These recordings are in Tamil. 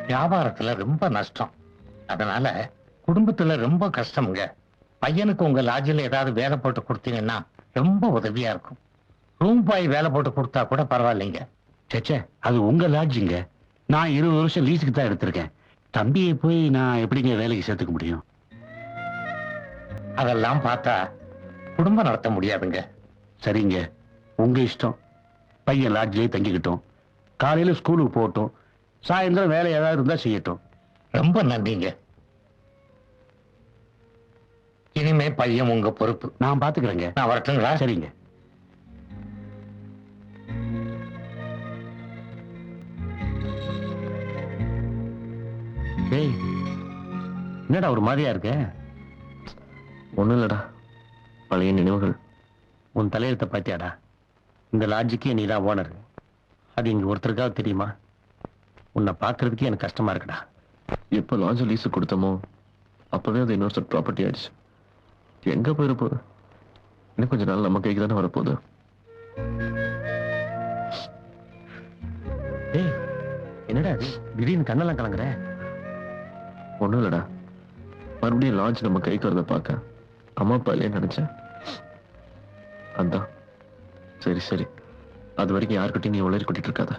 வியாபாரத்துல ரொம்ப நஷ்டம். அதனால குடும்பத்துல ரொம்ப கஷ்டம்ங்க. பையனுக்கு உங்க லாட்ஜில் ஏதாவது வேலை போட்டு கொடுத்தீங்கன்னா ரொம்ப உதவியா இருக்கும். ரூம் பாய் வேலை போட்டு கொடுத்தா கூட பரவாயில்லைங்க. சேச்சே, அது உங்க லாட்ஜிங்க. நான் 20 வருஷம் லீஸுக்கு தான் எடுத்திருக்கேன். தம்பியை போய் நான் எப்படிங்க வேலைக்கு சேர்த்துக்க முடியும்? அதெல்லாம் பார்த்தா குடும்பம் நடத்த முடியாதுங்க. சரிங்க, உங்க இஷ்டம். பையன் லாட்ஜிலே தங்கிக்கிட்டோம். காலையில ஸ்கூலுக்கு போகட்டும், சாயந்தரம் வேலை ஏதாவது இருந்தா செய்யட்டும். ரொம்ப நன்றிங்க. இனிமே பையன் உங்க பொறுப்பு. நான் பாத்துக்கிறேங்க. நான் வரட்டுங்களா? சரிங்க. டேய், என்னடா ஒரு மாதிரியா இருக்க? ஒண்ணும் இல்லடா, பழைய நினைவுகள். உன் தலையெழுத்த பாத்தியாடா? இந்த லாட்ஜுக்கே நீதான் ஓனர். அது இங்க ஒருத்தருக்காவது தெரியுமா? உன்னை பாக்குறதுக்கே எனக்கு கஷ்டமா இருக்குடா. எப்போ லாட்ஜ் லீஸு கொடுத்தோமோ அப்பவே அது இன்னொரு ப்ராப்பர்ட்டி ஆயிடுச்சு. எங்க போயிருப்போது? இன்னும் கொஞ்ச நாள் நம்ம கைக்கு தானே வரப்போகுது. டேய், என்னடா அது திடீர்னு கண்ணெல்லாம் கலங்குற? ஒண்ணும் இல்லடா, மறுபடியும் லாட்ஜ் நம்ம கைக்கு வரத பார்க்க அம்மா அப்பா இல்லையே நினைச்சேன். அதான். சரி சரி, அது வரைக்கும் யாருக்கிட்டையும் நீ உளறி கூட்டிட்டு இருக்காத.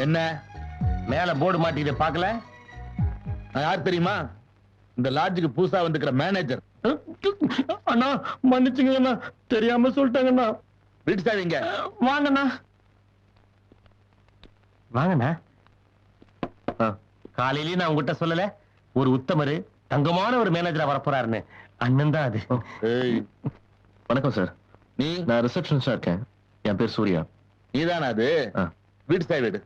என்ன மேல போர்டு மாட்டிட்டு பாக்கல? நான் யார் தெரியுமா? இந்த லாட்ஜுக்கு புதுசா வந்துக்கிற மேனேஜர். அண்ணா மன்னிச்சுங்கண்ணா, தெரியாம சொல்லிட்டாங்கண்ணா. வீட்டு சாவிங்க. வாங்கண்ணா. வாங்கண்ணா. காலையிலேயே நான் உங்ககிட்ட சொல்லல, ஒரு உத்தமரு தங்கமான ஒரு மேனேஜரா வரப்போறாருன்னு. அண்ணன் தான் அது. ஏய், வணக்கம் சார். நீ? நான் ரிசப்ஷனிஸ்டா இருக்கேன். என் பேர் சூர்யா. நீதானா அது? ஆ. வீட்டு சாவி வீடு.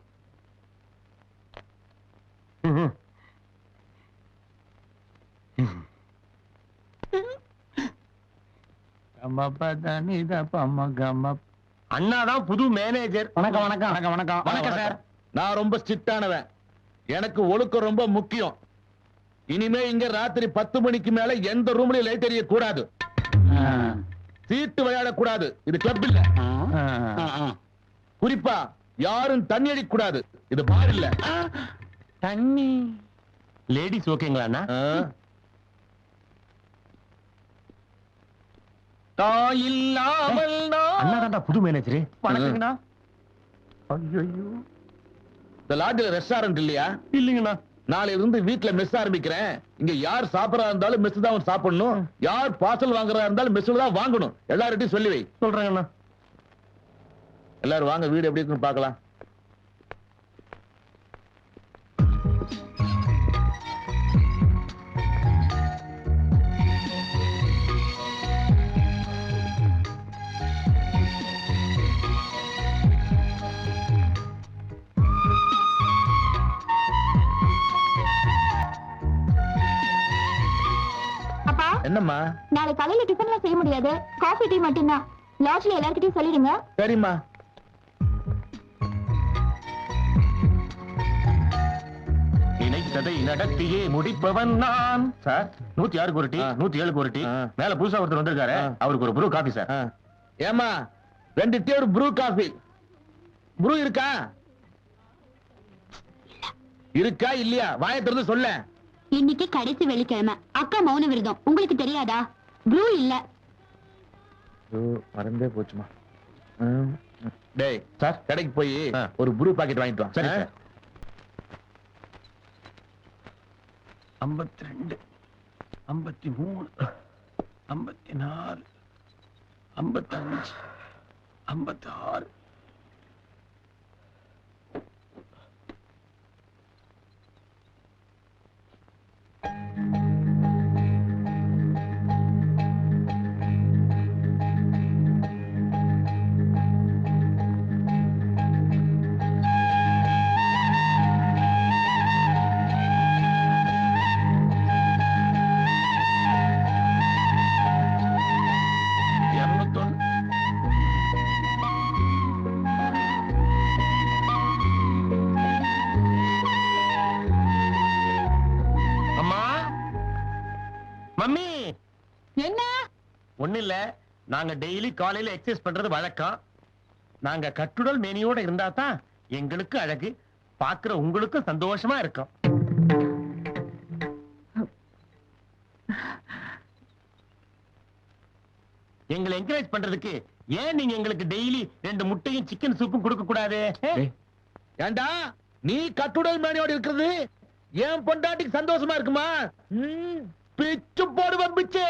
அண்ணாதான் புது மேனேஜர். வணக்கம் வணக்கம் வணக்கம் வணக்கம் வணக்கம் சார். நான் ரொம்ப ஸ்ட்ரிக்டானவன். எனக்கு ஒழுக்கம் ரொம்ப முக்கியம். இனிமே இங்க ராத்திரி 10 மணிக்கு மேல எந்த ரூம்லயும் லைட் எரிய கூடாது. சீட்டு விளையாட கூடாது. இது கிளப் இல்ல. குறிப்பா யாரும் தண்ணி அடிக்க கூடாது. இது பார் இல்ல. தண்ணி லேடிஸ் ஓகேங்களா அண்ணா? தாயில்லாமல் அண்ணா தான்டா புது மேனேஜர். வணக்கங்கண்ணா. ஐயோ, இந்த லாட்ஜ்ல ரெஸ்டாரண்ட் இல்லையா? இல்லைங்கண்ணா. நாளையில இருந்து வீட்ல மெஸ் ஆரம்பிக்கிறேன். இங்க யார் சாப்பிடறா இருந்தாலும் மெஸ் தான் சாப்பிடணும். யார் பார்சல் வாங்குறதா இருந்தாலும் மெஸ்ல தான் வாங்கணும். எல்லார்கிட்டயும் சொல்லி வை. சொல்றேங்கண்ணா. எல்லாரும் வாங்க, வீடு எப்படி இருக்குன்னு பார்க்கலாம். அப்பா, என்னம்மா? நாளை காலையில டிஃபன்லாம் செய்ய முடியாது. காஃபி டீ மட்டும்தான். லாட்ஜ்ல எல்லார்கிட்டயும் சொல்லிடுங்க. சரிம்மா. நினைத்ததை நடத்தியே முடிப்பவன் நான். சார், 106 ஒரு டீ, 107 ஒரு டீ. மேல புதுசா ஒருத்தர் வந்திருக்காரு, அவருக்கு ஒரு ப்ரூ காபி சார். ஏமா, 2 டீ ஒரு ப்ரூ காஃபி. ப்ரூ இருக்கா? இருக்கா இல்லையா? வாயை திறந்து சொல்ல. இன்னைக்கு கடைசி வெள்ளிக்கிழமை. அக்கா மௌன விரதம். உங்களுக்கு தெரியாதா? ப்ளூ இல்ல. மறந்தே போச்சுமா. டேய் சார், கடைக்கு போய் ஒரு ப்ரூ பாக்கெட் வாங்கிட்டு வா. சரி சார். 52, 53, 54, 55, 56. என்ன ஒண்ணு இல்ல, நாங்க டெய்லி காலையில எக்ஸசைஸ் பண்றது வழக்கம். நாங்க கட்டுடல் மேனியோட இருந்தா தான் எங்களுக்கு அழகு, பாக்குற உங்களுக்கும் சந்தோஷமா இருக்கும். எங்களை என்கரேஜ் பண்றதுக்கு ஏன் நீங்க எங்களுக்கு டெய்லி 2 முட்டையும் சிக்கன் சூப்பும் கொடுக்க கூடாது? டேய், ஏண்டா நீ கட்டுடல் மேனியோடு இருக்கிறது என் பொண்டாட்டிக்கு சந்தோஷமா இருக்குமா? பிச்சு போடுவேன் பிச்சு.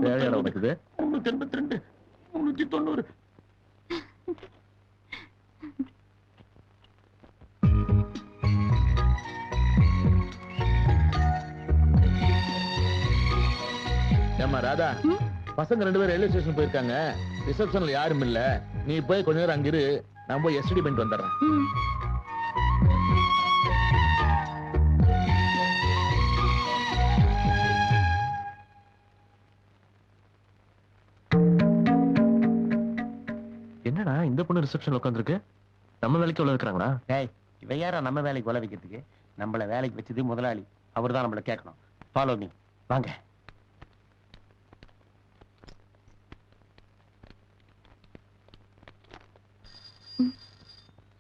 தேவையாடா உனக்கு இது? 382 390. ஏமா ராதா, பசங்க 2 பேரும் ரயில்வே ஸ்டேஷன் போயிருக்காங்க. ரிசப்ஷன்ல யாரும் இல்ல. நீ போய் கொஞ்ச நேரம் அங்கிரு, நான் போய் எஸ்டி பண்ணிட்டு வந்துடுறேன். என்னடா இந்த பொண்ணு ரிசப்ஷன்ல உட்காந்துருக்கு? நம்ம வேலைக்கு உள்ள இருக்கிறாங்களா? டேய், இவன் யாரா நம்ம வேலைக்கு உல வைக்கிறதுக்கு? நம்மள வேலைக்கு வச்சது முதலாளி, அவர்தான் நம்மள கேட்கணும். ஃபாலோ மீ, வாங்க.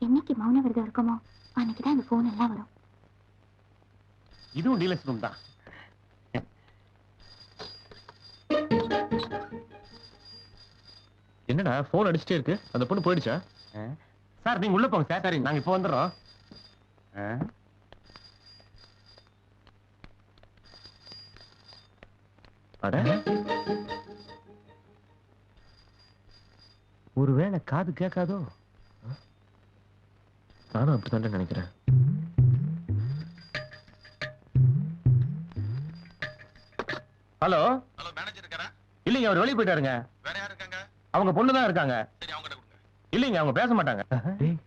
என்னைக்கு மௌன விரதம் இருக்குமோ அன்னைக்குதான் இந்த போன் எல்லாம் வரும். இதுவும் டீலர்ஸ் ரூம் தான். என்னடா போன் அடிச்சுட்டே இருக்கு? அந்த பொண்ணு போயிடுச்சா? சார் நீங்க உள்ள போங்க சார். சரி, நாங்க இப்போ வந்துடுறோம். அட, ஒருவேளை காது கேட்காதோ? நானும் அப்படித்தான் நினைக்கிறேன். ஹலோ ஹலோ, மேனேஜர் இருக்காரா? இல்லைங்க, அவர் வெளியே போயிட்டாருங்க. வேற யார் இருக்காங்க? அவங்க பொண்ணு தான் இருக்காங்க. சரி, அவங்க கிட்ட கொடுங்க. இல்லைங்க, அவங்க பேச மாட்டாங்க. டேய்,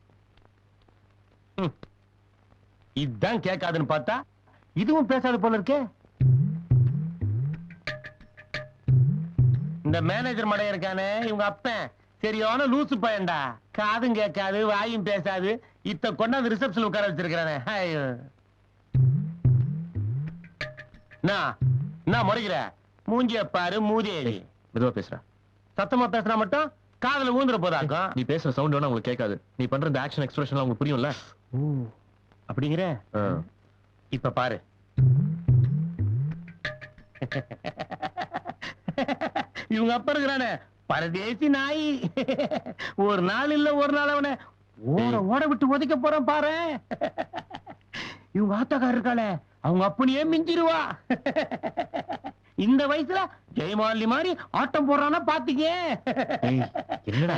இதுதான் கேட்காதுன்னு பார்த்தா இதுவும் பேசாத போல இருக்கே. இந்த மேனேஜர் மடைய இருக்கானே, இவங்க அப்பன் சரியான லூசு பையன்டா. காதும் கேட்காது, வாயும் பேசாது. இத்த கொண்டாந்து ரிசப்ஷன் உட்கார வச்சிருக்கானே. ஐயோ, என்ன முறைகிற? மூஞ்சிய பாரு, மூதேவி. மெதுவா பேசுறா. சத்தமா பேசினா மட்டும் காதுல ஊந்துற போதாக்கும். நீ பேசுற சவுண்ட் வேணா உங்களுக்கு கேட்காது. நீ பண்ற இந்த ஆக்ஷன் எக்ஸ்பிரஷன் உங்களுக்கு புரியும்ல? அப்படிங்கிற ஆ. இப்ப பாரு. இவங்க அப்ப இருக்கிறானே பரதேசி நாய். ஒரு நாள் இல்ல ஒரு நாள் அவனை ஓட விட்டு ஒதுக்க போறான் பாரு. இவங்க ஆத்தாக்கார இருக்காளே, அவங்க அப்பனையே மிஞ்சிருவா. இந்த வயசுல ஜெயமாலினி மாதிரி ஆட்டம் போடுறானா பாத்தீங்க. ஏய், என்னடா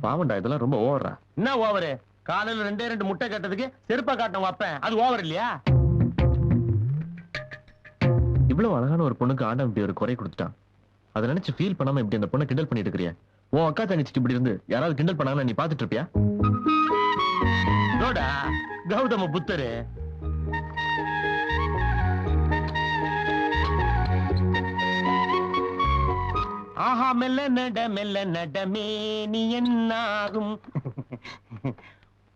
பாவண்டா, இதெல்லாம் ரொம்ப ஓவரா. என்ன ஓவரு? காலையில 2 முட்டை கட்டதுக்கு செருப்பா காட்டணும் அப்ப, அது ஓவர் இல்லையா? இவ்வளவு அழகான ஒரு பொண்ணுக்கு ஆண்டம் இப்படி ஒரு குறை கொடுத்துட்டான். அதை நினைச்சு ஃபீல் பண்ணாம இப்படி அந்த பொண்ணை கிண்டல் பண்ணிட்டு இருக்கிறியா? உன் அக்கா தங்கச்சிட்டு இப்படி இருந்து யாராவது கிண்டல் பண்ணாங்கன்னா நீ பாத்துட்டு இருப்பியா? நோடா கௌதம புத்தரு. ஆஹா மெல்ல நடமே நீ என்னாகும்.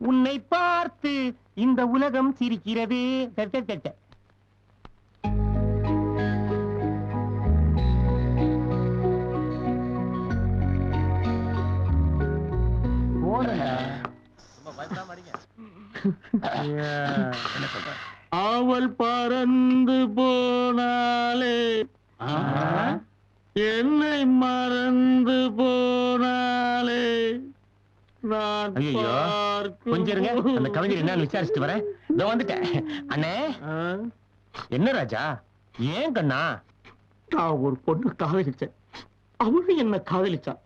உன்னை பார்த்து இந்த உலகம் சிரிக்கிறது. அவள் பறந்து போனாலே, என்னை மறந்து போனாலே. ஐயோ, கொஞ்சம் இருங்க, அந்த கவிஞர் என்னன்னு விசாரிச்சுட்டு வரேன். இதோ வந்துட்டேன். அண்ணே, என்ன ராஜா, ஏன் கண்ணா? நான் ஒரு பொண்ணு காதலிச்சேன், அவளும் என்ன காதலிச்சான்.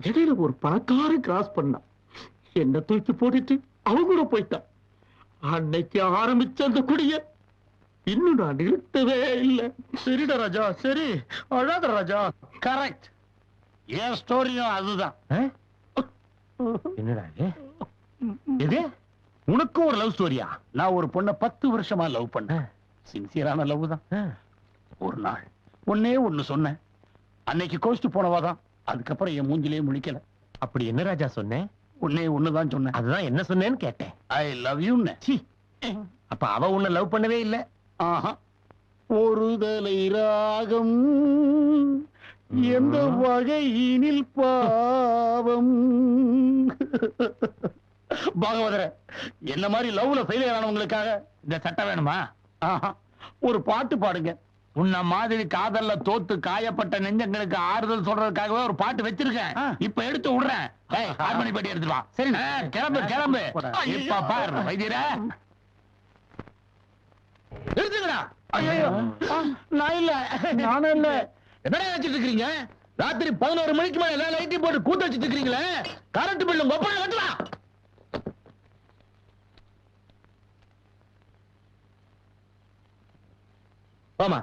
இடையில ஒரு பணக்கார கிராஸ் பண்ணான், என்ன தூக்கி போட்டுட்டு அவன் கூட போயிட்டான். அன்னைக்கு ஆரம்பிச்ச அந்த குடிய இன்னும் நான் நிறுத்தவே இல்லை. சரிடா ராஜா, சரி, அழாத ராஜா. கரெக்ட், என் ஸ்டோரியும் அதுதான். என்னடா இது? எது? உனக்கும் ஒரு லவ் ஸ்டோரியா? நான் ஒரு பொண்ணை 10 வருஷமா லவ் பண்ணேன். சின்சியரான லவ் தான். ஒரு நாள் ஒன்னே ஒண்ணு சொன்னேன், அன்னைக்கு கோஸ்ட் போனவாதான். அதுக்கப்புறம் என் மூஞ்சிலே முழிக்கல. அப்படி என்ன ராஜா சொன்னேன்? ஒன்னே ஒண்ணுதான் சொன்னேன். அதுதான் என்ன சொன்னேன்னு கேட்டேன். ஐ லவ் யூன்னு. சீ, அப்ப அவ உன்னை லவ் பண்ணவே இல்ல. ஆஹா. ஒரு தலை ராகம் எந்த வகையினில் பாவம். பாகவதர, என்ன மாதிரி லவ்ல ஃபெயிலியர் ஆனவங்களுக்காக இந்த சட்டம் வேணுமா? ஆஹா. ஒரு பாட்டு பாடுங்க. உன்ன மாதிரி காதல்ல தோத்து காயப்பட்ட நெஞ்சங்களுக்கு ஆறுதல் சொல்றதுக்காகவே ஒரு பாட்டு வச்சிருக்கேன். இப்ப எடுத்து விடுறேன். ஹார்மோனி பாட்டி எடுத்துட்டு வா. சரி. கிளம்பு கிளம்பு. இப்ப பாரு வைத்தியர. நிறுத்துங்கடா. ஐயோ, நான் இல்ல, நானும் இல்ல. என்னடா வச்சிட்டு இருக்கீங்க? ராத்திரி 11 மணிக்கு மேல எல்லா லைட்டையும் போட்டு கூத்து வச்சிட்டு இருக்கீங்களே. கரண்ட் பில்லு ஒப்பனை கட்டலாம். ஆமா